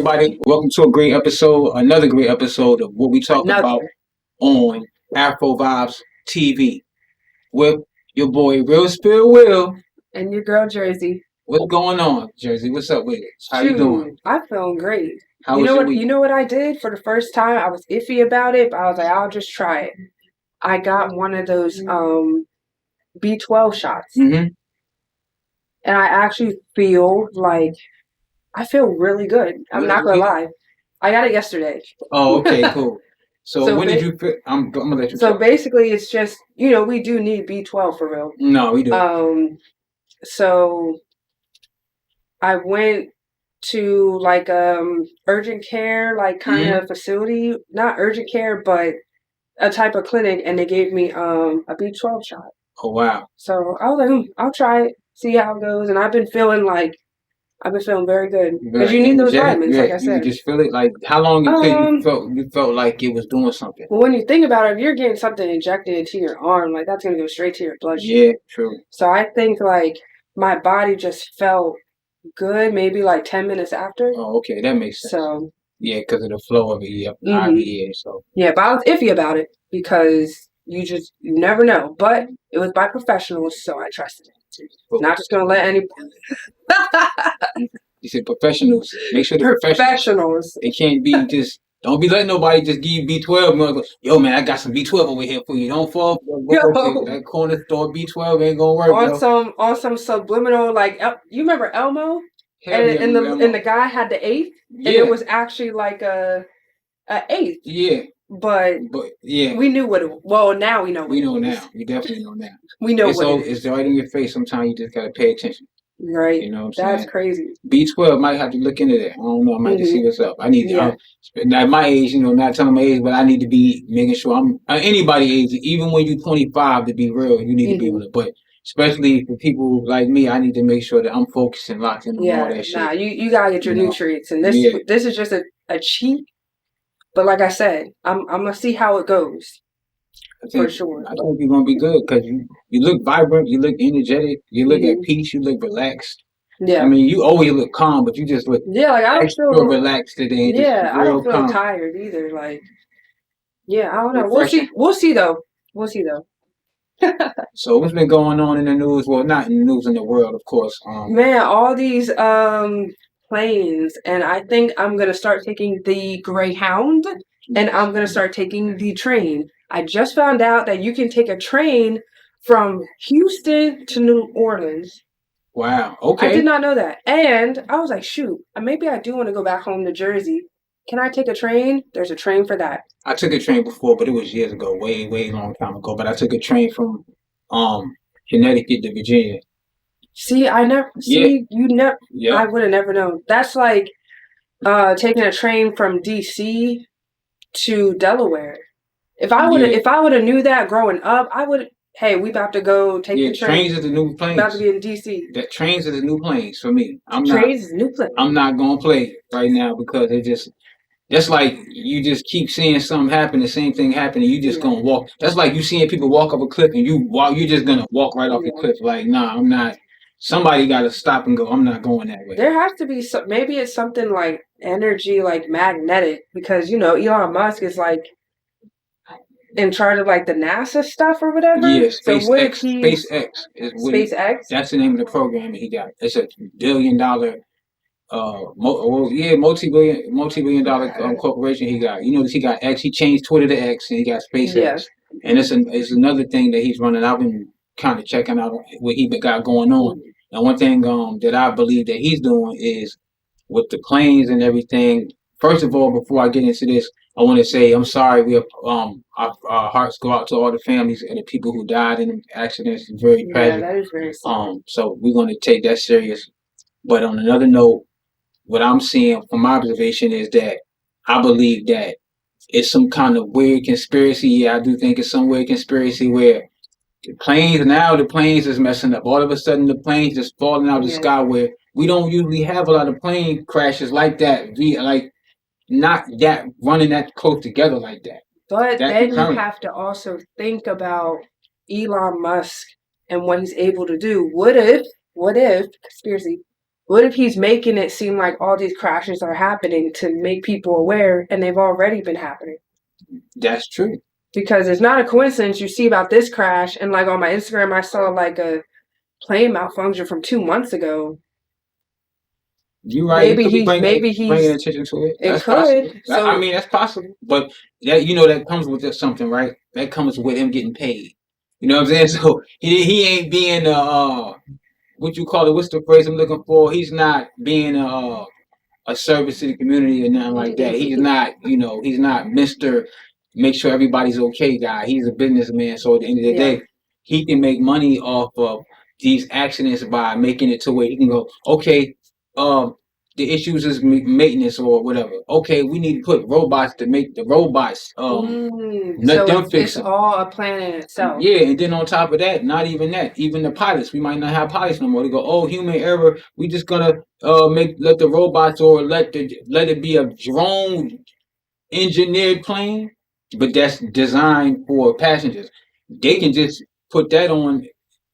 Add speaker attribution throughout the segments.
Speaker 1: everybody. Welcome to another great episode of What We Talk'n Bout on Afrovibes TV with your boy Real Spill Will
Speaker 2: and your girl Jersey.
Speaker 1: What's going on, Jersey? What's up with it? How you doing?
Speaker 2: I'm feeling great.
Speaker 1: How was your week?
Speaker 2: You know what I did for the first time? I was iffy about it, but I was like, I'll just try it. I got one of those B12 shots, and I actually feel really good. I'm not gonna lie. I got it yesterday.
Speaker 1: Oh, okay, cool. So when did you feel? I'm gonna let you.
Speaker 2: So basically, it's just we do need B12 for real.
Speaker 1: No, we do.
Speaker 2: So I went to urgent care kind of facility, not urgent care, but a type of clinic, and they gave me a B12 shot.
Speaker 1: Oh wow!
Speaker 2: So I was like, I'll try it, see how it goes, and I've been feeling very good because you need those vitamins. Like I said,
Speaker 1: you just feel it. Like how long you felt like it was doing something?
Speaker 2: Well, when you think about it, if you're getting something injected into your arm, that's gonna go straight to your bloodstream.
Speaker 1: Yeah, true.
Speaker 2: So I think my body just felt good, maybe 10 minutes after.
Speaker 1: Oh, okay, that makes sense.
Speaker 2: So
Speaker 1: yeah, because of the flow of it, yeah. So
Speaker 2: yeah, but I was iffy about it because you never know. But it was by professionals, so I trusted it. Not just gonna let anybody.
Speaker 1: You said professionals. Make sure they're professionals. It can't be just. Don't be letting nobody just give you B12. Yo, man, I got some B12 over here for you. Don't fall. That corner store B12 ain't gonna work.
Speaker 2: On some subliminal you remember Elmo? And the guy had the eighth, and it was actually a eighth.
Speaker 1: Yeah.
Speaker 2: But
Speaker 1: yeah,
Speaker 2: we knew what it was. Well, now we know.
Speaker 1: We know now. We definitely know now.
Speaker 2: We know
Speaker 1: it's right in your face. Sometimes you just gotta pay attention.
Speaker 2: Right.
Speaker 1: You know what I'm saying?
Speaker 2: That's crazy.
Speaker 1: B12 might have to look into that. I don't know. I might just see what's up. I need to. At my age, not telling my age, but I need to be making sure I'm anybody age. Even when you're 25, to be real, you need to be on it. But especially for people like me, I need to make sure that I'm focused and locked in on all that shit.
Speaker 2: Nah, you gotta get your nutrients, and this is just a cheat. But like I said, I'm gonna see how it goes. For sure.
Speaker 1: I think you're gonna be good because you look vibrant, you look energetic, you look at peace, you look relaxed. Yeah. I mean, you always look calm, but you just look
Speaker 2: I don't feel
Speaker 1: relaxed today.
Speaker 2: I don't feel tired either. I don't know. We'll see though.
Speaker 1: So what's been going on in the news? Well, not in the news, in the world, of course.
Speaker 2: Man, all these planes, and I think I'm gonna start taking the Greyhound, and I'm gonna start taking the train. I just found out that you can take a train from Houston to New Orleans.
Speaker 1: Wow. Okay.
Speaker 2: I did not know that, and I was like, shoot, maybe I do want to go back home to Jersey. Can I take a train? There's a train for that.
Speaker 1: I took a train before, but it was years ago, way long time ago. But I took a train from Connecticut to Virginia.
Speaker 2: See, I would have never known. That's like taking a train from DC to Delaware. If I would have knew that growing up, I would. Hey, we about to go take the train.
Speaker 1: Trains are the new planes.
Speaker 2: About to be in DC.
Speaker 1: That trains are the new planes for me.
Speaker 2: Trains is new planes.
Speaker 1: I'm not gonna play right now because it just. That's like you just keep seeing something happen, the same thing happen, and you just gonna walk. That's like you seeing people walk up a cliff and you're just gonna walk right off the cliff. Like, nah, I'm not. Somebody got to stop and go. I'm not going that way.
Speaker 2: There has to be maybe it's something like energy, like magnetic, because Elon Musk is in charge of the NASA stuff or whatever.
Speaker 1: Yeah, SpaceX is
Speaker 2: SpaceX.
Speaker 1: That's the name of the program that he got. It's $1 billion. multi-billion dollar corporation he got. He got X. He changed Twitter to X, and he got SpaceX. And it's another thing that he's running. I've been kind of checking out what he got going on. And one thing that I believe that he's doing is with the planes and everything. First of all, before I get into this, I want to say I'm sorry. We have our hearts go out to all the families and the people who died in the accidents. It's very tragic.
Speaker 2: Yeah, that is very sad.
Speaker 1: So we're going to take that serious. But on another note, what I'm seeing from my observation is that I believe that it's some kind of weird conspiracy. Yeah, I do think it's some weird conspiracy where the planes is messing up. All of a sudden, the planes just falling out of the sky where we don't usually have a lot of plane crashes like that. Not that running that close together like that.
Speaker 2: But then you have to also think about Elon Musk and what he's able to do. What if conspiracy? What if he's making it seem like all these crashes are happening to make people aware, and they've already been happening?
Speaker 1: That's true.
Speaker 2: Because it's not a coincidence you see about this crash, and like on my Instagram, I saw like a plane malfunction from 2 months ago.
Speaker 1: You're right.
Speaker 2: Maybe he's
Speaker 1: bringing attention to it. That's possible. So, I mean, that's possible. But that that comes with something, right? That comes with him getting paid. You know what I'm saying? So he ain't being what you call it? What's the phrase I'm looking for? He's not being a service to the community or nothing like that. He's not, he's not Mr. Make sure everybody's okay guy. He's a businessman. So at the end of the day, he can make money off of these accidents by making it to where he can go, okay, the issues is maintenance or whatever. Okay, we need to put robots to make the robots let them fix
Speaker 2: it. It's all a plan in itself.
Speaker 1: Yeah, and then on top of that, not even that, even the pilots, we might not have pilots no more. They go, oh, human error. We just gonna let the robots or let it be a drone engineered plane, but that's designed for passengers. They can just put that on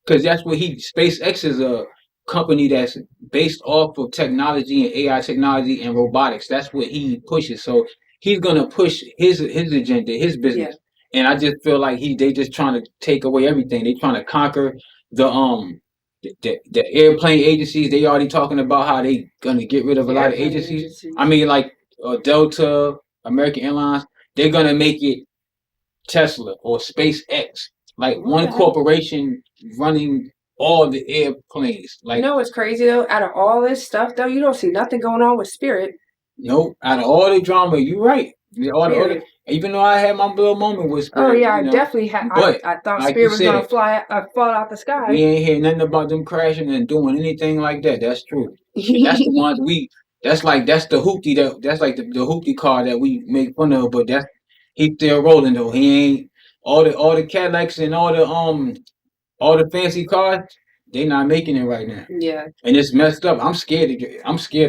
Speaker 1: because that's what SpaceX is a company that's based off of technology and AI technology and robotics. That's what he pushes. So he's gonna push his agenda, his business. Yeah. And I just feel like they just trying to take away everything. They trying to conquer the airplane agencies. They already talking about how they gonna get rid of a lot of agencies. I mean, like Delta, American Airlines. They're gonna make it Tesla or SpaceX, like one corporation running all the airplanes. Like,
Speaker 2: you know what's crazy though? Out of all this stuff though, you don't see nothing going on with Spirit.
Speaker 1: Nope. Out of all the drama, you're right. Even though I had my little moment with Spirit.
Speaker 2: Oh yeah, I definitely had. I thought like Spirit was gonna fall out the sky.
Speaker 1: We ain't hear nothing about them crashing and doing anything like that. That's true. That's the ones that's the hoopty that's like the hoopty car that we make fun of, but he's still rolling though. He ain't all the Cadillacs and all the fancy cars. They not making it right now.
Speaker 2: Yeah.
Speaker 1: And it's messed up. I'm scared.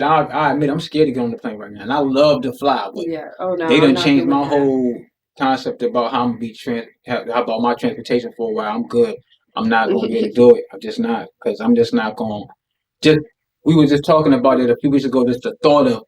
Speaker 1: I admit I'm scared to get on the plane right now. And I love to fly, but they done changed my whole concept about how I'm gonna be about my transportation for a while. I'm good. I'm not gonna be able to do it. I'm just not, because I'm just not going. We were just talking about it a few weeks ago. Just the thought of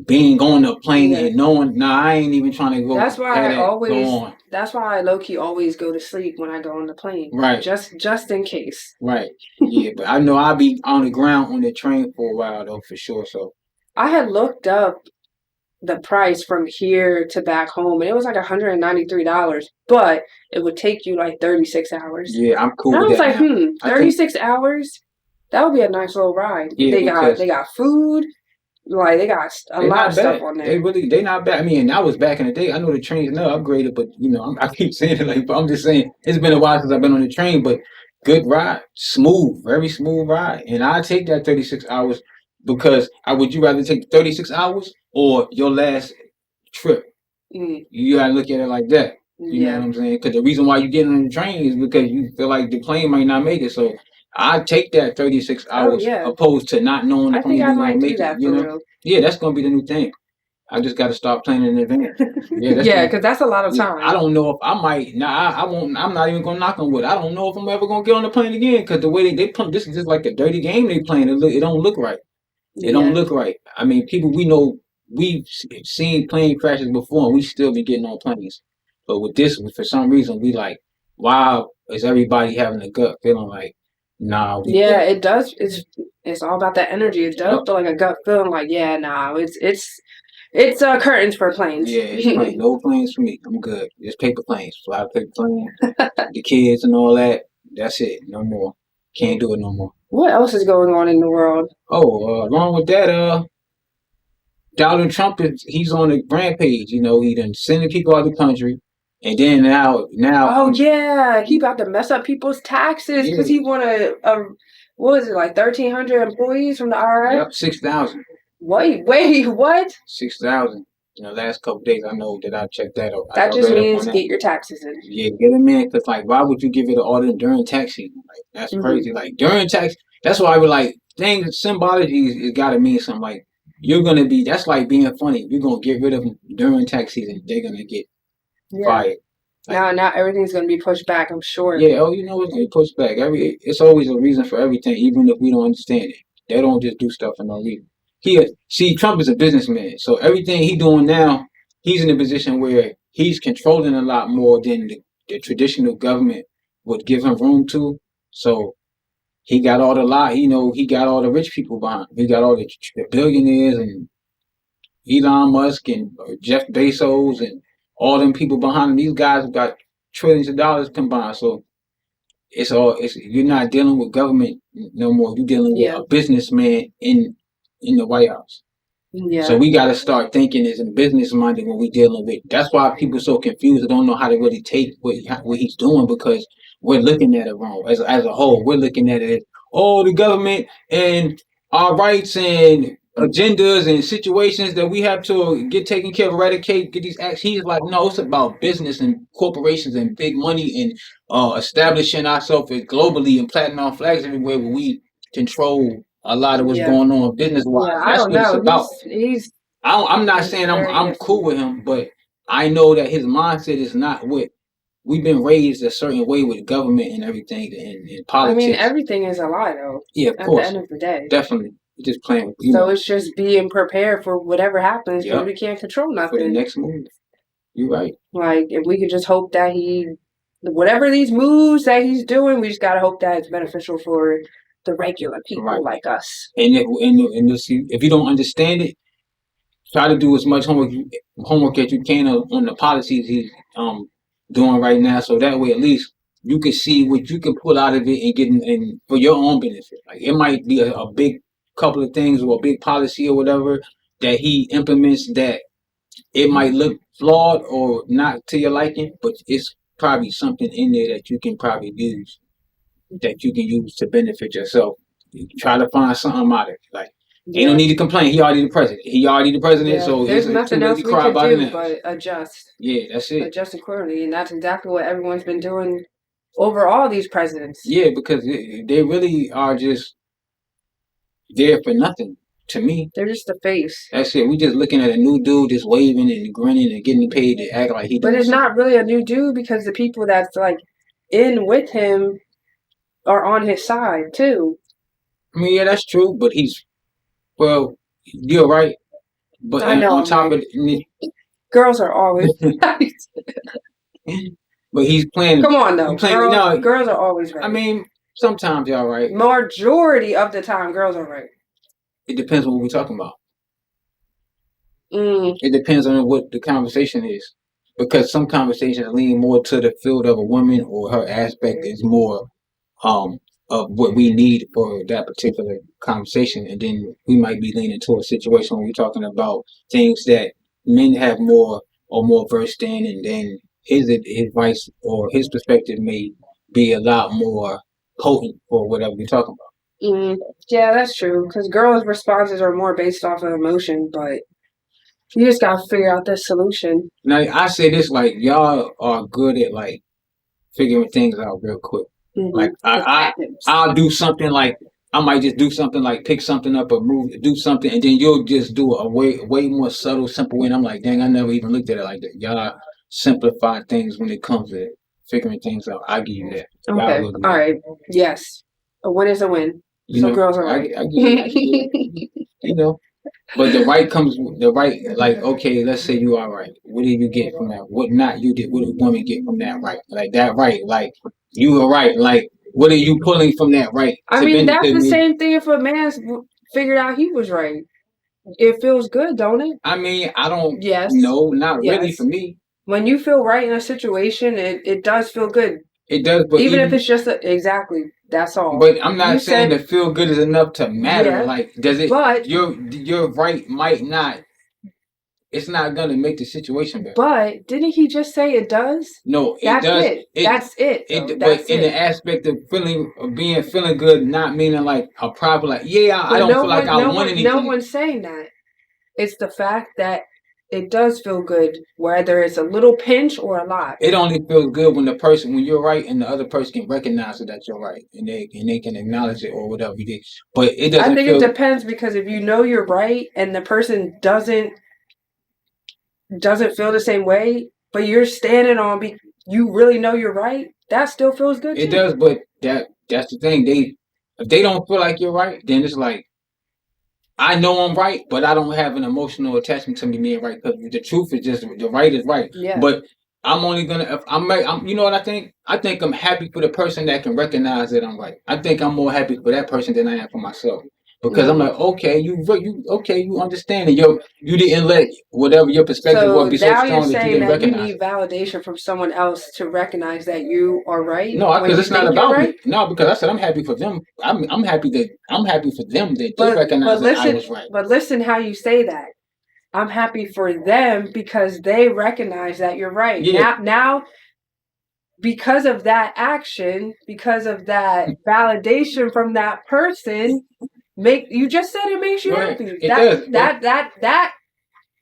Speaker 1: being on a plane and knowing, I ain't even trying to go.
Speaker 2: That's why that's why I low key always go to sleep when I go on the plane.
Speaker 1: Right.
Speaker 2: Just in case.
Speaker 1: Right. Yeah, but I know I'll be on the ground on the train for a while though, for sure. So
Speaker 2: I had looked up the price from here to back home, and it was like $193, but it would take you like 36 hours.
Speaker 1: Yeah, I'm cool.
Speaker 2: And I was like, 36 hours? That would be a nice little ride. Yeah, they got food. Like they got a lot of stuff on there.
Speaker 1: They not bad. I mean, that was back in the day. I know the trains now upgraded, but I keep saying it like, but I'm just saying it's been a while since I've been on the train. But good ride, smooth, very smooth ride, and I take that 36 hours because would you rather take 36 hours or your last trip? You gotta look at it like that. You know what I'm saying? Because the reason why you get on the train is because you feel like the plane might not make it. So I take that 36 hours opposed to not knowing the plane is gonna make it. Real. Yeah, that's gonna be the new thing. I just got to start planning in advance.
Speaker 2: Yeah, because that's a lot of time.
Speaker 1: I don't know if I might. I won't. I'm not even gonna knock on wood. I don't know if I'm ever gonna get on the plane again because the way they play, this is just like a dirty game they playing. It don't look right. It don't look right. I mean, people we know, we've seen plane crashes before, and we still be getting on planes. But with this, for some reason, we like, why is everybody having a gut feeling like, nah?
Speaker 2: It does. It's all about that energy. It does feel like a gut feeling like, it's curtains for planes.
Speaker 1: Yeah, it's like no planes for me. I'm good. Just paper planes. Fly paper planes. The kids and all that. That's it. No more. Can't do it no more.
Speaker 2: What else is going on in the world?
Speaker 1: Oh, along with that, Donald Trump he's on a rampage. He done sending people out of the country, and then now.
Speaker 2: Oh yeah, he about to mess up people's taxes because he wanted what was it, like 1,300 employees from the IRS?
Speaker 1: Yep, 6,000.
Speaker 2: Wait, what?
Speaker 1: 6,000. Last couple of days, I know that I checked that out.
Speaker 2: That just means get your taxes in.
Speaker 1: Yeah, get them in. Because, why would you give it an order during tax season? That's crazy. During tax, that's why I would things, symbology has got to mean something. Like, you're going to be, that's like being funny. You're going to get rid of them during tax season. They're going to get fired.
Speaker 2: Now everything's going to be pushed back, I'm sure.
Speaker 1: Yeah, it's going to be pushed back. It's always a reason for everything, even if we don't understand it. They don't just do stuff for no reason. See, Trump is a businessman, so everything he doing now, he's in a position where he's controlling a lot more than the traditional government would give him room to. So he got all he got all the rich people behind him. He got all the billionaires and Elon Musk and Jeff Bezos and all them people behind him. These guys have got trillions of dollars combined. So you're not dealing with government no more. You're dealing with a businessman in the White House. Yeah. So we got to start thinking as a business minded when we dealing with. That's why people are so confused. They don't know how to really take what he's doing, because we're looking at it wrong. As a whole, we're looking at it as, the government and our rights and agendas and situations that we have to get taken care of, eradicate, get these acts. He's like, no, it's about business and corporations and big money and establishing ourselves globally and planting our flags everywhere where we control a lot of what's going on business wise. Yeah, that's what it's about. I'm not saying I'm cool with him, but I know that his mindset is not what we've been raised a certain way with government and everything and politics. I mean,
Speaker 2: everything is a lie, though.
Speaker 1: Yeah, of course.
Speaker 2: At the end of the day,
Speaker 1: definitely. We're just playing with
Speaker 2: you. So it's just being prepared for whatever happens, because we can't control nothing.
Speaker 1: For the next move. You're right.
Speaker 2: Like, if we could just hope that whatever these moves that he's doing, we just gotta hope that it's beneficial for the regular people like us.
Speaker 1: And if you don't understand it, try to do as much homework as you can on the policies he's doing right now, so that way at least you can see what you can pull out of it and get in for your own benefit. Like, it might be a big couple of things or a big policy or whatever that he implements that it might look flawed or not to your liking, but it's probably something in there that you can probably use to benefit yourself. You try to find something out of it. Like, ain't no need to complain. He already the president. So
Speaker 2: there's nothing else we can do but adjust.
Speaker 1: Yeah, that's it.
Speaker 2: Adjust accordingly, and that's exactly what everyone's been doing over all these presidents.
Speaker 1: Yeah, because they really are just there for nothing. To me,
Speaker 2: they're just the face.
Speaker 1: That's it. We just looking at a new dude just waving and grinning and getting paid to act like he.
Speaker 2: But it's not really a new dude, because the people that's like in with him are on his side too.
Speaker 1: I mean, yeah, that's true. But you're right. But I know, on top of it,
Speaker 2: girls are always right.
Speaker 1: But he's playing.
Speaker 2: Come on, though. Girls are always right.
Speaker 1: I mean, sometimes y'all right.
Speaker 2: Majority of the time, girls are right.
Speaker 1: It depends on what we're talking about. It depends on what the conversation is, because some conversations lean more to the field of a woman, or her aspect is more of what we need for that particular conversation, and then we might be leaning to a situation when we're talking about things that men have more versed in, and then his advice or his perspective may be a lot more potent for whatever we're talking about.
Speaker 2: Yeah, that's true, because girls' responses are more based off of emotion, but you just gotta figure out the solution.
Speaker 1: Now, I say this, like, y'all are good at, like, figuring things out real quick. Like, I'll do something, like, I might just do something, like, pick something up or do something, and then you'll just do a way more subtle, simple way, and I'm like, dang, I never even looked at it like that. Y'all simplify things when it comes to figuring things out. I give you that.
Speaker 2: Okay, all right, yes. A win is a win. Girls are right. I get
Speaker 1: it. But the right, like, okay, let's say you are right. What did you get from that? What not you did? What did a woman get from that right? Like, that right, like, you were right. Like, what are you pulling from that right?
Speaker 2: I mean, that's the same thing if a man figured out he was right. It feels good, don't it?
Speaker 1: I mean, I don't know, not really for me.
Speaker 2: When you feel right in a situation, it does feel good.
Speaker 1: It does, but
Speaker 2: even if it's just exactly. That's all.
Speaker 1: But I'm not saying that feel good is enough to matter. Yeah, like, does it? But your right might not. It's not gonna make the situation better.
Speaker 2: But didn't he just say it does?
Speaker 1: No, it does.
Speaker 2: That's it.
Speaker 1: But in the aspect of feeling good, not meaning like a problem. Like, I don't feel like I want anything.
Speaker 2: No one's saying that. It's the fact that it does feel good, whether it's a little pinch or a lot.
Speaker 1: It only feels good when you're right and the other person can recognize that you're right, and they can acknowledge it or whatever you did. But it doesn't.
Speaker 2: I think it depends, because if you know you're right and the person doesn't feel the same way, but you're standing on you really know you're right, that still feels good.
Speaker 1: It does, but that's the thing. If they don't feel like you're right, then it's like, I know I'm right, but I don't have an emotional attachment to me being right because the truth is just the right is right.
Speaker 2: Yeah.
Speaker 1: But I'm only gonna if I'm right. You know what I think? I think I'm happy for the person that can recognize that I'm right. I think I'm more happy for that person than I am for myself. Because I'm like, okay, you understand it. You didn't let whatever your perspective
Speaker 2: So
Speaker 1: was be so
Speaker 2: now you're
Speaker 1: strong that you
Speaker 2: saying
Speaker 1: didn't
Speaker 2: that you
Speaker 1: recognize
Speaker 2: need
Speaker 1: it.
Speaker 2: validation from someone else to recognize that you are right.
Speaker 1: No,
Speaker 2: when
Speaker 1: because
Speaker 2: you
Speaker 1: it's not
Speaker 2: think you're
Speaker 1: about me.
Speaker 2: right?
Speaker 1: No, because I said I'm happy for them. I'm happy for them that they recognize that I was right.
Speaker 2: But listen how you say that. I'm happy for them because they recognize that you're right.
Speaker 1: Yeah.
Speaker 2: Now, because of that action, because of that validation from that person, you just said it makes you
Speaker 1: Right.
Speaker 2: happy.
Speaker 1: It does.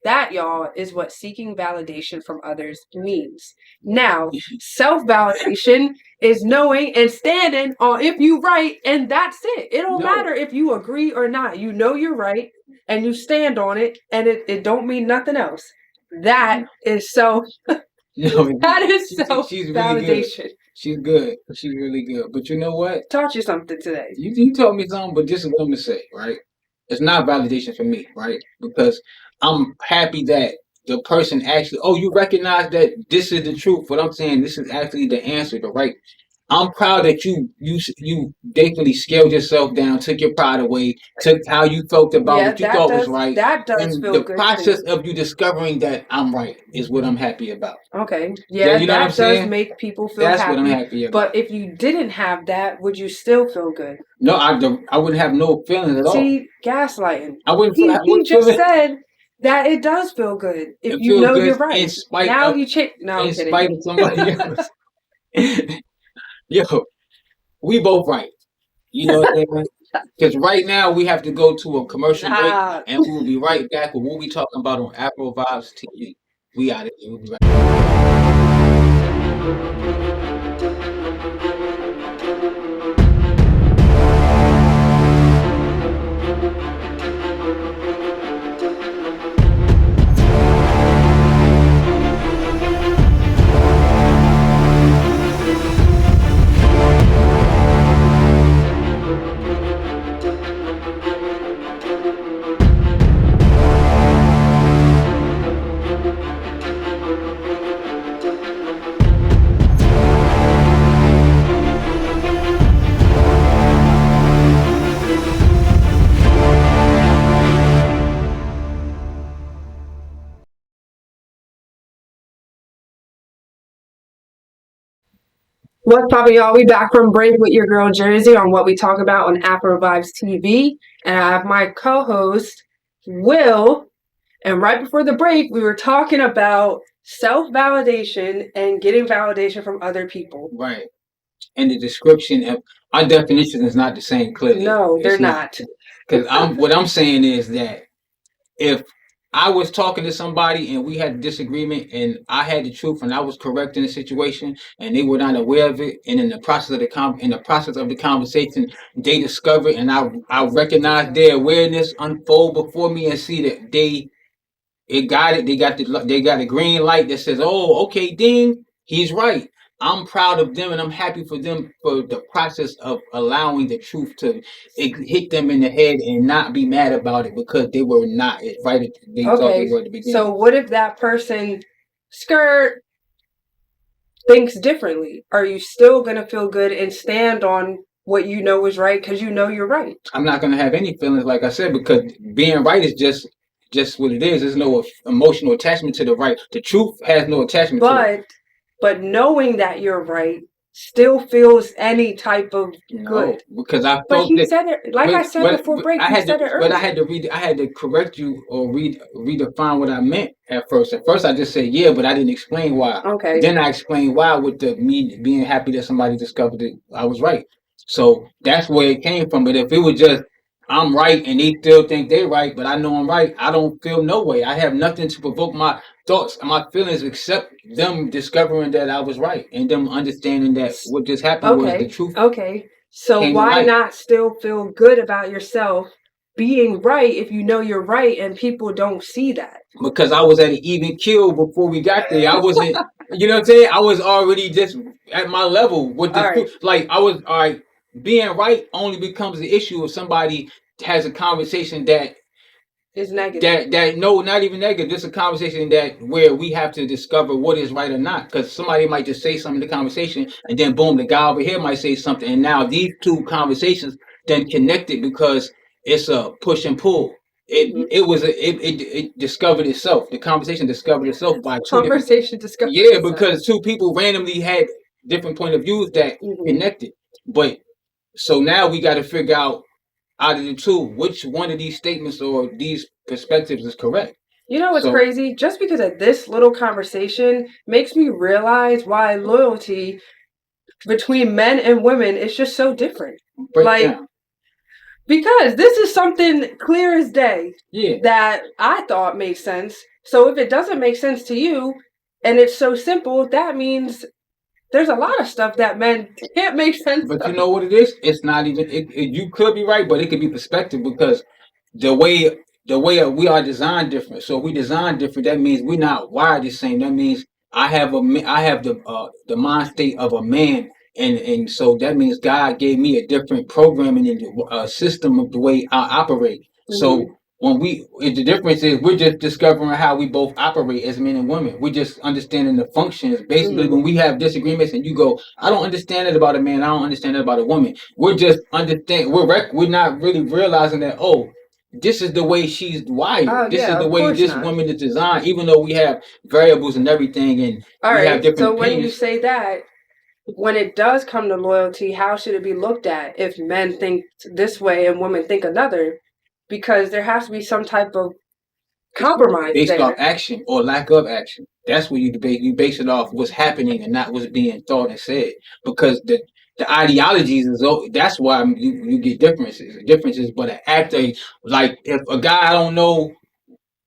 Speaker 2: That, y'all, is what seeking validation from others means. Now, self-validation is knowing and standing on if you right, and that's it. It don't matter if you agree or not. You know you're right, and you stand on it, and it don't mean nothing else. That is so. That is
Speaker 1: she's really good. She's good. She's really good. But you know what?
Speaker 2: Taught you something today.
Speaker 1: You taught me something, but this is what I'm gonna say, right? It's not validation for me, right? Because I'm happy that the person actually, you recognize that this is the truth. What I'm saying, this is actually the answer, the right. I'm proud that you definitely scaled yourself down, took your pride away, took how you felt about what you thought was right.
Speaker 2: That does
Speaker 1: and
Speaker 2: feel
Speaker 1: the
Speaker 2: good.
Speaker 1: process of you discovering that I'm right is what I'm happy about.
Speaker 2: Okay. Yeah,
Speaker 1: you know
Speaker 2: that
Speaker 1: what I'm saying?
Speaker 2: does make people feel
Speaker 1: That's
Speaker 2: happy.
Speaker 1: what I'm happy about.
Speaker 2: But if you didn't have that, would you still feel good?
Speaker 1: No, I don't. I wouldn't have no feelings at all.
Speaker 2: See, gaslighting.
Speaker 1: I wouldn't.
Speaker 2: He just said that it does feel good if you know you're right.
Speaker 1: In spite
Speaker 2: now
Speaker 1: of,
Speaker 2: you check. No,
Speaker 1: in spite of somebody else. Yo, we both right. You know what I'm saying? Because right now we have to go to a commercial break, and we will be right back with what we talking about on Afrovibes TV. We out of here. We'll be right
Speaker 2: What's poppin', y'all? We back from break with your girl Jerzey on What We Talk About on Afrovibes TV. And I have my co-host, Will. And right before the break, we were talking about self-validation and getting validation from other people.
Speaker 1: Right. And the description of our definition is not the same clearly.
Speaker 2: No, they're not.
Speaker 1: Because what I'm saying is that if I was talking to somebody and we had a disagreement and I had the truth and I was correct in the situation and they were not aware of it, and in the process of the conversation they discovered and I recognized their awareness unfold before me and see that they got a green light that says, oh, okay, ding, he's right. I'm proud of them and I'm happy for them for the process of allowing the truth to hit them in the head and not be mad about it because they were not right. They thought they were at the beginning.
Speaker 2: So what if that person thinks differently? Are you still gonna feel good and stand on what you know is right because you know you're right?
Speaker 1: I'm not gonna have any feelings, like I said, because being right is just what it is. There's no emotional attachment to the right. The truth has no attachment to it.
Speaker 2: But knowing that you're right still feels any type of good.
Speaker 1: Because I felt
Speaker 2: but he said it like I said before break. I said it earlier.
Speaker 1: But I had to correct you or redefine what I meant at first. At first I just said yeah, but I didn't explain why.
Speaker 2: Okay.
Speaker 1: Then I explained why with me being happy that somebody discovered that I was right. So that's where it came from. But if it was just I'm right and they still think they're right, but I know I'm right, I don't feel no way. I have nothing to provoke my thoughts and my feelings except them discovering that I was right and them understanding that what just happened was the truth.
Speaker 2: Okay. So why not still feel good about yourself being right if you know you're right and people don't see that?
Speaker 1: Because I was at an even kill before we got there. I wasn't, you know what I'm saying? I was already just at my level with the truth. Like I was, all right, being right only becomes the issue if somebody has a conversation that
Speaker 2: is negative.
Speaker 1: No, not even negative. This is a conversation that where we have to discover what is right or not. Because somebody might just say something in the conversation, and then boom, the guy over here might say something, and now these two conversations then connected because it's a push and pull. It discovered itself. The conversation discovered itself by two
Speaker 2: discovered.
Speaker 1: Yeah, because two people randomly had different point of views that connected. But so now we got to figure out of the two, which one of these statements or these perspectives is correct.
Speaker 2: You know what's crazy? Just because of this little conversation makes me realize why loyalty between men and women is just so different. Because this is something clear as day that I thought made sense. So if it doesn't make sense to you and it's so simple, that means there's a lot of stuff that men can't make sense
Speaker 1: of. But you know what it is? It's not even, you could be right, but it could be perspective because the way we are designed different. So if we design different, that means we're not wired the same. That means I have the mind state of a man. And so that means God gave me a different programming and system of the way I operate. So when the difference is we're just discovering how we both operate as men and women. We're just understanding the functions. Basically, when we have disagreements and you go, I don't understand it about a man, I don't understand it about a woman. We're just we're not really realizing that, this is the way she's wired. This is the way this woman is designed, even though we have variables and everything and we have different
Speaker 2: so when you say that, when it does come to loyalty, how should it be looked at if men think this way and women think another? Because there has to be some type of compromise
Speaker 1: based off action or lack of action. That's what you base it off what's happening and not what's being thought and said. Because the ideologies that's why you get differences. But an actor, like if a guy I don't know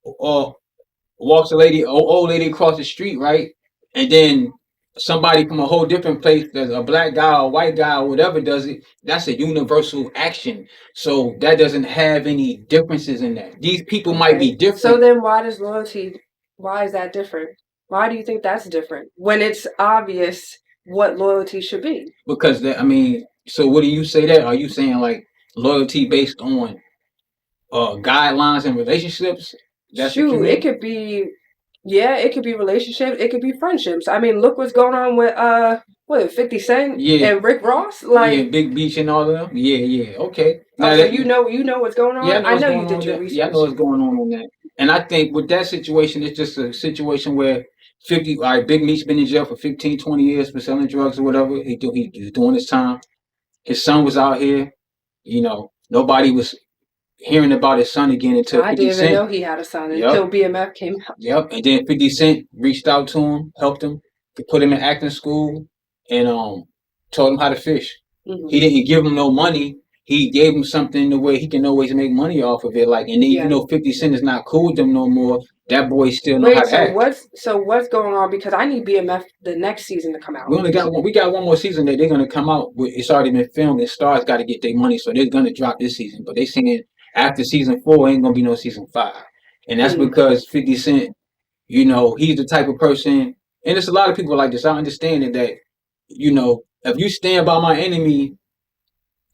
Speaker 1: walks old lady across the street, right, and then somebody from a whole different place, there's a black guy or white guy or whatever does it, that's a universal action. So that doesn't have any differences in that. These people might be different.
Speaker 2: So then why is that different? Why do you think that's different when it's obvious what loyalty should be?
Speaker 1: Because so what do you say that? Are you saying like loyalty based on guidelines and relationships?
Speaker 2: Shoot, it could be. Yeah, it could be relationships. It could be friendships. I mean, look what's going on with 50 Cent and Rick Ross.
Speaker 1: Big Beach and all of them. Yeah. Okay.
Speaker 2: Now so you know what's going on?
Speaker 1: Yeah,
Speaker 2: I know you did your research.
Speaker 1: Yeah, I know what's going on that. And I think with that situation, it's just a situation where Big Meat's been in jail for 15, 20 years for selling drugs or whatever. He's doing his time. His son was out here. Nobody was hearing about his son again until 50 Cent.
Speaker 2: I didn't even know he had a son until BMF came out.
Speaker 1: Yep, and then 50 Cent reached out to him, helped him, put him in acting school, and taught him how to fish. He didn't give him no money. He gave him something the way he can always make money off of it. And then even though 50 Cent is not cool with them no more, that boy still know how to act.
Speaker 2: What's going on? Because I need BMF the next season to come out.
Speaker 1: We got one more season that they're gonna come out with. It's already been filmed, and Stars got to get their money, so they're gonna drop this season. But they saying after season 4 ain't gonna be no season 5, and that's because 50 Cent, he's the type of person, and it's a lot of people like this. I understand it that, if you stand by my enemy,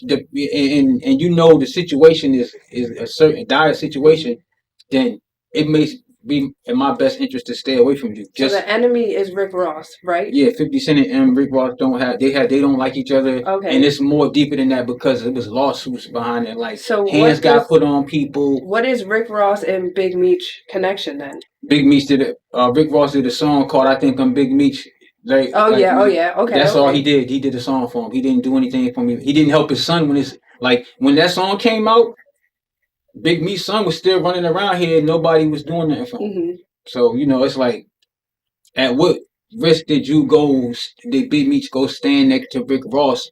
Speaker 1: and the situation is a certain dire situation, then it may be in my best interest to stay away from you.
Speaker 2: So the enemy is Rick Ross, right?
Speaker 1: Yeah, 50 Cent and Rick Ross they don't like each other.
Speaker 2: Okay.
Speaker 1: And it's more deeper than that because it was lawsuits behind it. Hands got put on people.
Speaker 2: What is Rick Ross and Big Meech connection then?
Speaker 1: Big Meech Rick Ross did a song called I Think I'm Big Meech. Okay.
Speaker 2: That's
Speaker 1: all he did. He did a song for him. He didn't do anything for me. He didn't help his son when that song came out. Big Meech's son was still running around here and nobody was doing nothing for him. So, it's like, at what risk did Big Meech go stand next to Rick Ross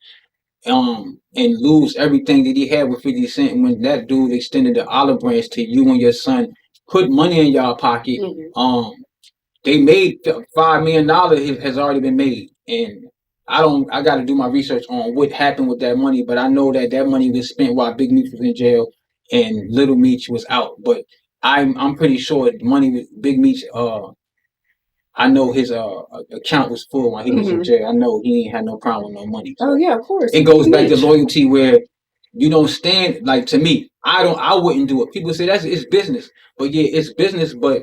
Speaker 1: and lose everything that he had with 50 Cent when that dude extended the olive branch to you and your son, put money in y'all pocket? They made $5 million has already been made. And I got to do my research on what happened with that money, but I know that money was spent while Big Meech was in jail and Little Meech was out. But I'm pretty sure the money with Big Meech, I know his account was full while he was in jail. I know he ain't had no problem with no money. So
Speaker 2: of course.
Speaker 1: it goes back to loyalty where you don't stand, to me, I wouldn't do it. People say it's business, but yeah, it's business. But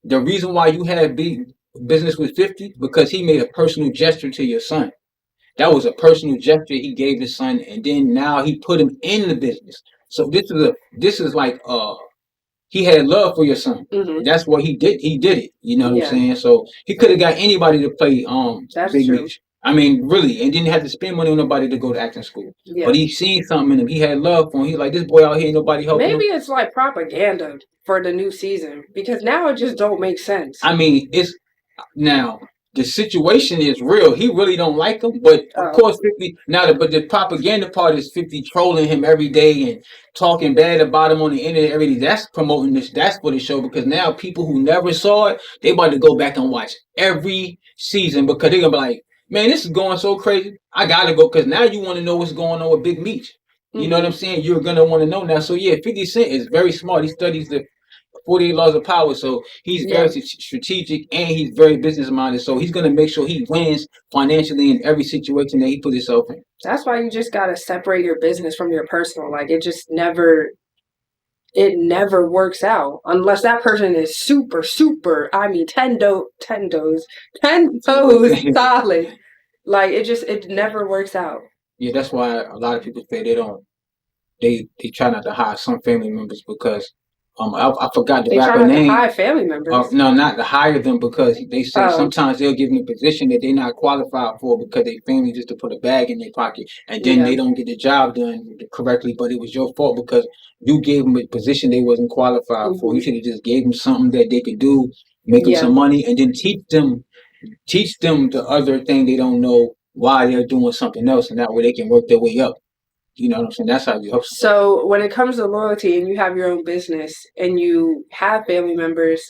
Speaker 1: the reason why you had business with 50 because he made a personal gesture to your son. That was a personal gesture he gave his son, and then now he put him in the business. So this is like he had love for your son.
Speaker 2: Mm-hmm.
Speaker 1: That's what he did. He did it. You know what I'm saying? So he could have got anybody to play
Speaker 2: That's
Speaker 1: Big
Speaker 2: true.
Speaker 1: Meech. I mean, really, and didn't have to spend money on nobody to go to acting school. Yeah. But he seen something in him. He had love for him. He like, this boy out here, nobody helping him.
Speaker 2: Maybe it's like propaganda for the new season because now it just don't make sense.
Speaker 1: I mean, it's now the situation is real. He really don't like him, but of course, 50 now. But the propaganda part is 50 trolling him every day and talking bad about him on the internet every day. That's promoting this. That's for the show because now people who never saw it, they about to go back and watch every season because they're gonna be like, man, this is going so crazy. I gotta go because now you want to know what's going on with Big Meech. You know what I'm saying? You're gonna want to know now. So yeah, 50 Cent is very smart. He studies the 48 laws of power. So he's very strategic and he's very business minded. So he's gonna make sure he wins financially in every situation that he puts himself in.
Speaker 2: That's why you just gotta separate your business from your personal. Like it never works out unless that person is super. I mean, 10 toes solid. Like it never works out.
Speaker 1: Yeah, that's why a lot of people say they try not to hire some family members because I forgot the rapper name.
Speaker 2: They hire family members.
Speaker 1: No, not to hire them because they say sometimes they'll give them a position that they're not qualified for because they family just to put a bag in their pocket and then they don't get the job done correctly. But it was your fault because you gave them a position they wasn't qualified for. You should have just gave them something that they could do, make them some money, and then teach them the other thing they don't know why they're doing something else, and that way they can work their way up. You know what I'm saying? That's how you help.
Speaker 2: So when it comes to loyalty and you have your own business and you have family members,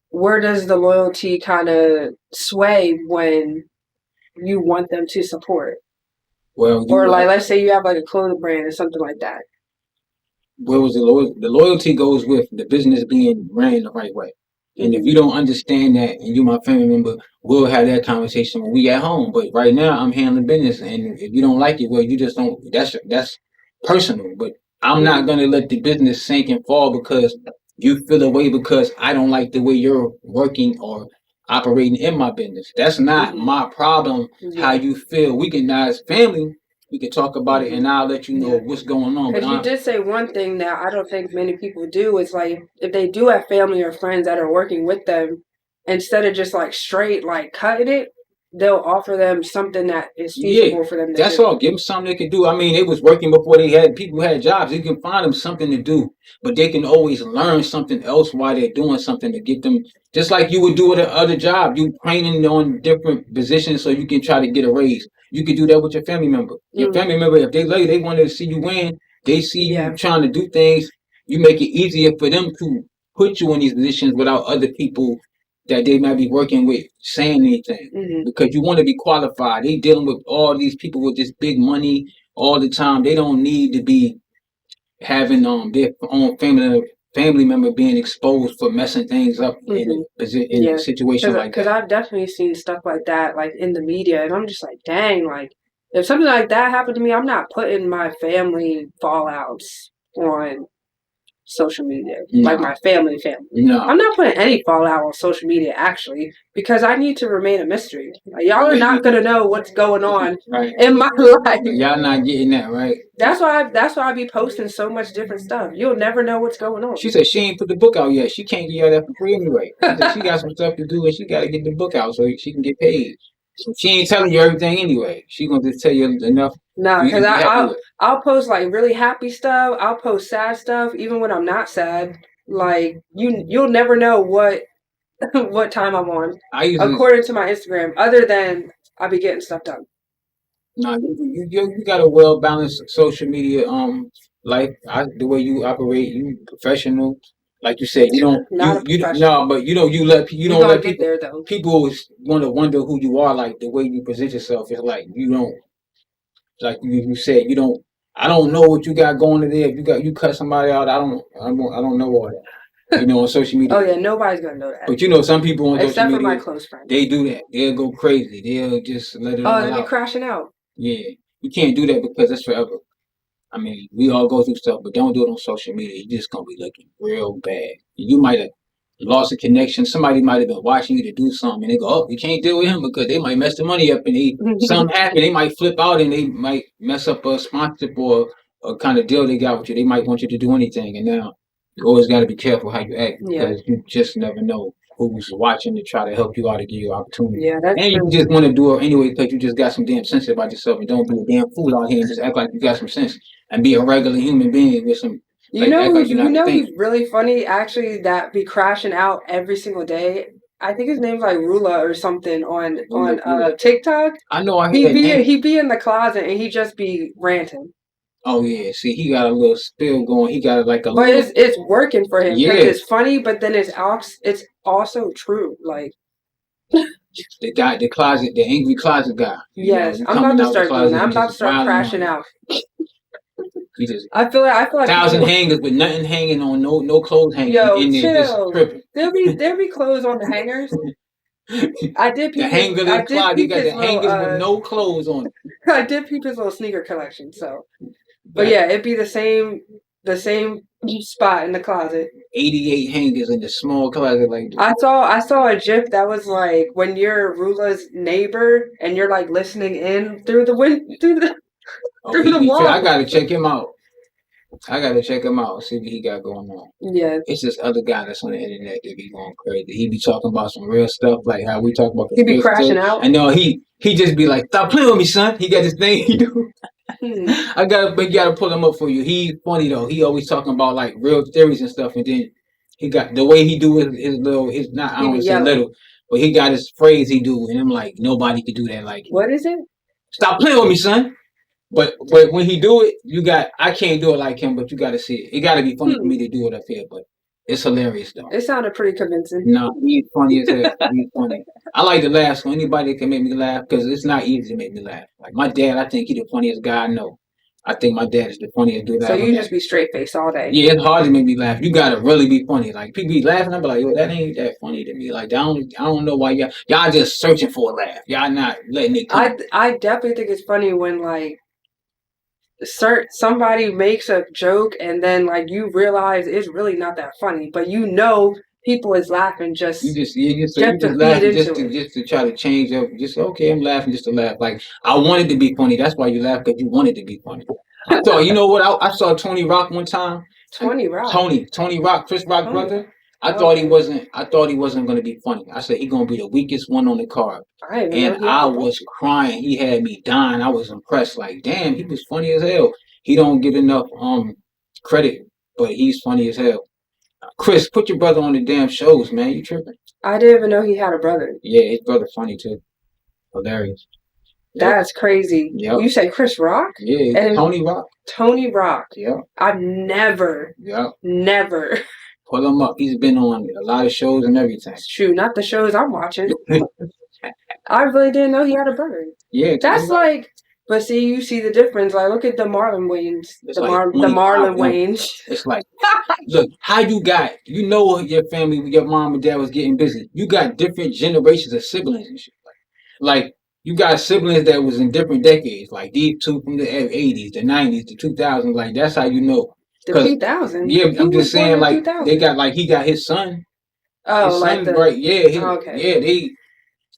Speaker 2: where does the loyalty kind of sway when you want them to support?
Speaker 1: Well,
Speaker 2: or like let's say you have like a clothing brand or something like that.
Speaker 1: Where was the loyalty? The loyalty goes with the business being ran the right way. And if you don't understand that, and you, my family member, we'll have that conversation when we at home. But right now, I'm handling business, and if you don't like it, well, you just don't. That's personal. But I'm not gonna let the business sink and fall because you feel away because I don't like the way you're working or operating in my business. That's not my problem. How you feel? We can, as family, we can talk about it, and I'll let you know what's going on.
Speaker 2: Because you did say one thing that I don't think many people do is like if they do have family or friends that are working with them, instead of just like straight like cutting it, they'll offer them something that is feasible for them to do.
Speaker 1: That's all. Give them something they can do. I mean, they was working before people had jobs. You can find them something to do, but they can always learn something else while they're doing something to get them. Just like you would do with another job, you training on different positions so you can try to get a raise. You could do that with your family member. Your family member, if they love you, they want to see you win. They see you trying to do things. You make it easier for them to put you in these positions without other people that they might be working with saying anything because you want to be qualified. They dealing with all these people with this big money all the time. They don't need to be having their own family member being exposed for messing things up in a situation like that.
Speaker 2: Because I've definitely seen stuff like that, like in the media, and I'm just like, dang, like if something like that happened to me, I'm not putting my family fallouts on social media, like my family. No, I'm not putting any fallout on social media actually because I need to remain a mystery. Like, y'all are not gonna know what's going on in my life.
Speaker 1: Y'all not getting that right.
Speaker 2: That's why I be posting so much different stuff. You'll never know what's going on.
Speaker 1: She said she ain't put the book out yet. She can't get y'all that for free anyway. She got some stuff to do and she got to get the book out so she can get paid. She ain't telling you everything anyway. She gonna just tell you enough.
Speaker 2: No, because I'll post like really happy stuff. I'll post sad stuff even when I'm not sad. Like you'll never know what time I'm on according to my Instagram. Other than I be getting stuff done.
Speaker 1: No, you got a well balanced social media life. The way you operate, you professional. Like you said, you don't let people
Speaker 2: there, though.
Speaker 1: People always want to wonder who you are. Like the way you present yourself is like you don't. Like you said, you don't. I don't know what you got going in there. If you cut somebody out, I don't know all that. You know, on social media.
Speaker 2: Oh yeah, nobody's gonna know that.
Speaker 1: But you know, some people on social media,
Speaker 2: except for my close friends,
Speaker 1: they do that. They'll go crazy. They'll just let it all out.
Speaker 2: They'll be crashing out.
Speaker 1: Yeah, you can't do that because it's forever. I mean, we all go through stuff, but don't do it on social media. You're just gonna be looking real bad. You might have lost a connection. Somebody might have been watching you to do something, and they go, "Oh, you can't deal with him because they might mess the money up, and something happen. They might flip out, and they might mess up a sponsorship or a kind of deal they got with you. They might want you to do anything, and now you always got to be careful how you act because you just never know who's watching to try to help you out to give you opportunity.
Speaker 2: Yeah, that's
Speaker 1: and you
Speaker 2: true.
Speaker 1: just want to do it anyway because you just got some damn sense about yourself, and don't be a damn fool out here and just act like you got some sense and be a regular human being with some.
Speaker 2: You know who's really funny actually that be crashing out every single day? I think his name's like Rula or something on TikTok.
Speaker 1: I know
Speaker 2: he be in the closet and he just be ranting.
Speaker 1: Oh yeah, see, he got a little spill going. He got like a.
Speaker 2: But it's working for him. Yeah, it's funny, but then it's also true. Like
Speaker 1: the guy, the angry closet guy.
Speaker 2: Yes, I'm about to start doing that. I'm about to start crashing out. I feel like
Speaker 1: 1,000 hangers with nothing hanging on, no clothes hanging.
Speaker 2: Yo,
Speaker 1: in there,
Speaker 2: chill. There'll be clothes on the hangers. I did peep
Speaker 1: the hanger the closet. You got the hangers with no clothes on.
Speaker 2: I did peep his little sneaker collection. So, but yeah, it'd be the same spot in the closet.
Speaker 1: 88 hangers in the small closet like that.
Speaker 2: I saw a GIF that was like when you're Rula's neighbor and you're like listening in through the wall.
Speaker 1: I gotta check him out. See what he got going on.
Speaker 2: Yeah.
Speaker 1: It's this other guy that's on the internet that be going crazy. He be talking about some real stuff, like how we talk about.
Speaker 2: He be crashing out.
Speaker 1: I know he just be like, "Stop playing with me, son." He got this thing he do. I gotta pull him up for you. He's funny though. He always talking about like real theories and stuff, and then he got the way he do his little. His not I don't want to say little, but he got his phrase he do, and I'm like, nobody could do that like.
Speaker 2: What is it?
Speaker 1: Stop playing with me, son. But when he do it, I can't do it like him, but you got to see it. It got to be funny for me to do it up here, but it's hilarious though.
Speaker 2: It sounded pretty convincing.
Speaker 1: No, he's funny as hell. He's funny. I like to laugh, so anybody that can make me laugh, because it's not easy to make me laugh. Like my dad, I think he's the funniest guy I know. I think my dad is the funniest dude.
Speaker 2: So you just be straight face all day.
Speaker 1: Yeah, it's hard to make me laugh. You gotta really be funny. Like people be laughing, I be like, yo, that ain't that funny to me. Like I don't know why y'all just searching for a laugh. Y'all not letting it come.
Speaker 2: I definitely think it's funny when like somebody makes a joke and then like you realize it's really not that funny, but you know people is laughing just
Speaker 1: to try to change up. Just okay, I'm laughing just to laugh. Like I wanted to be funny. That's why you laugh, because you wanted to be funny. I thought, you know what? I saw Tony Rock one time.
Speaker 2: Tony Rock,
Speaker 1: Chris Rock brother. I thought he wasn't going to be funny. I said he going to be the weakest one on the card. And I was crying. He had me dying. I was impressed. Like, damn, he was funny as hell. He don't get enough credit, but he's funny as hell. Chris, put your brother on the damn shows, man. You tripping?
Speaker 2: I didn't even know he had a brother.
Speaker 1: Yeah, his brother funny too. Hilarious.
Speaker 2: That's crazy.
Speaker 1: Yep.
Speaker 2: You say Chris Rock?
Speaker 1: Yeah, and Tony Rock.
Speaker 2: Tony Rock.
Speaker 1: Yeah.
Speaker 2: I've never.
Speaker 1: Pull him up. He's been on a lot of shows and everything.
Speaker 2: It's true. Not the shows I'm watching. I really didn't know he had a brother.
Speaker 1: Yeah.
Speaker 2: That's like, but see, you see the difference. Like, look at the Marlon Wayans. The Marlon Wayans.
Speaker 1: It's like, look, how you got, you know, your family, your mom and dad was getting busy. You got different generations of siblings and shit. Like you got siblings that was in different decades. Like these two from the 80s, the 90s, the 2000s. Like, that's how you know.
Speaker 2: The 2000s.
Speaker 1: Yeah, I'm just saying, like, they got, like, he got his son.
Speaker 2: Oh,
Speaker 1: his
Speaker 2: like
Speaker 1: son, right? Yeah.
Speaker 2: Okay.
Speaker 1: Yeah,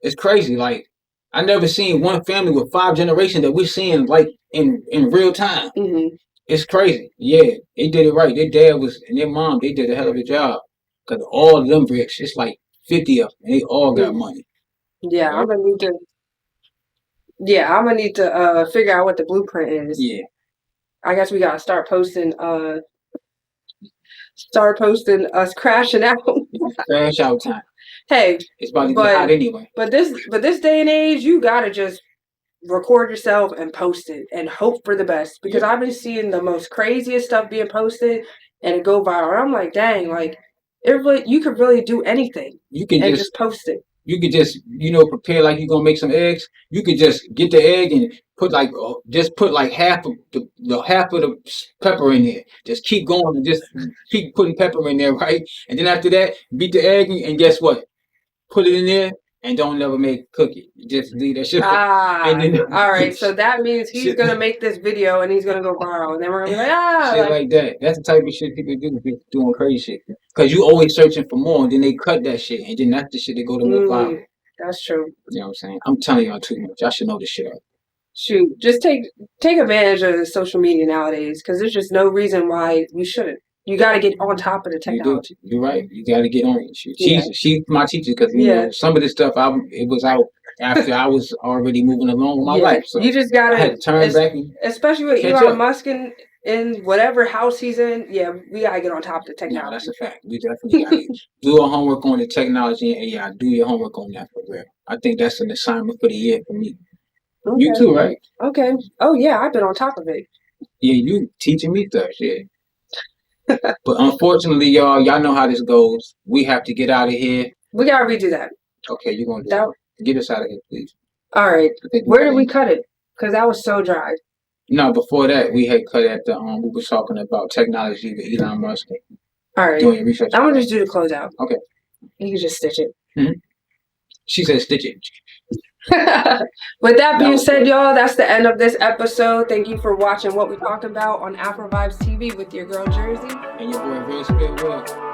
Speaker 1: it's crazy. Like, I never seen one family with 5 generations that we're seeing, like, in real time.
Speaker 2: Mm-hmm.
Speaker 1: It's crazy. Yeah, they did it right. Their dad and their mom, they did a hell of a job. Because all of them rich, it's like 50 of them. And they all got money.
Speaker 2: Yeah, I'm going to need to figure out what the blueprint is.
Speaker 1: Yeah.
Speaker 2: I guess we gotta start posting us crashing out.
Speaker 1: Crash out time.
Speaker 2: Hey,
Speaker 1: it's about to be hot anyway.
Speaker 2: But this day and age, you gotta just record yourself and post it and hope for the best. Because I've been seeing the most craziest stuff being posted and it go viral. I'm like, dang, like you could really do anything. You can just post it.
Speaker 1: You could just, prepare like you're gonna make some eggs. You could just get the egg and put half of the pepper in there. Just keep going and just keep putting pepper in there, right? And then after that, beat the egg and guess what? Put it in there and don't never make cookie. Just leave that shit.
Speaker 2: And then, all right, so that means he's gonna make this video and he's gonna go viral, and then we're gonna be like,
Speaker 1: shit like that. That's the type of shit people do. People doing crazy shit because you always searching for more, and then they cut that shit, and then that's the shit they go to more viral.
Speaker 2: That's true.
Speaker 1: You know what I'm saying? I'm telling y'all too much. I should know this shit.
Speaker 2: Shoot, just take advantage of social media nowadays, because there's just no reason why you shouldn't. You got to get on top of the technology.
Speaker 1: You're right. You got to get on it. She's my teacher because you know some of this stuff it was out after I was already moving along with my life. So
Speaker 2: you just got
Speaker 1: to turn back,
Speaker 2: especially with Elon Musk in whatever house he's in. Yeah, we got to get on top of the technology. No,
Speaker 1: that's a fact. We definitely got to do our homework on the technology and AI. Do your homework on that for real. I think that's an assignment for the year for me. Okay. You too, right?
Speaker 2: Okay. Oh yeah, I've been on top of it.
Speaker 1: Yeah, you teaching me stuff, yeah. But unfortunately, y'all know how this goes. We have to get out of here.
Speaker 2: We gotta redo that.
Speaker 1: Okay, you're gonna do that. Get us out of here, please.
Speaker 2: All right. Where did we cut it? Because that was so dry.
Speaker 1: No, before that, we had cut at the we were talking about technology with Elon Musk.
Speaker 2: All right.
Speaker 1: Doing research.
Speaker 2: I'm gonna just do the closeout.
Speaker 1: Okay.
Speaker 2: You can just stitch it.
Speaker 1: Mm-hmm. She said stitch it.
Speaker 2: With that being said, y'all, that's the end of this episode. Thank you for watching What We Talk'n Bout on Afrovibes TV with your girl Jerzey.
Speaker 1: And your boy Real Spit Will.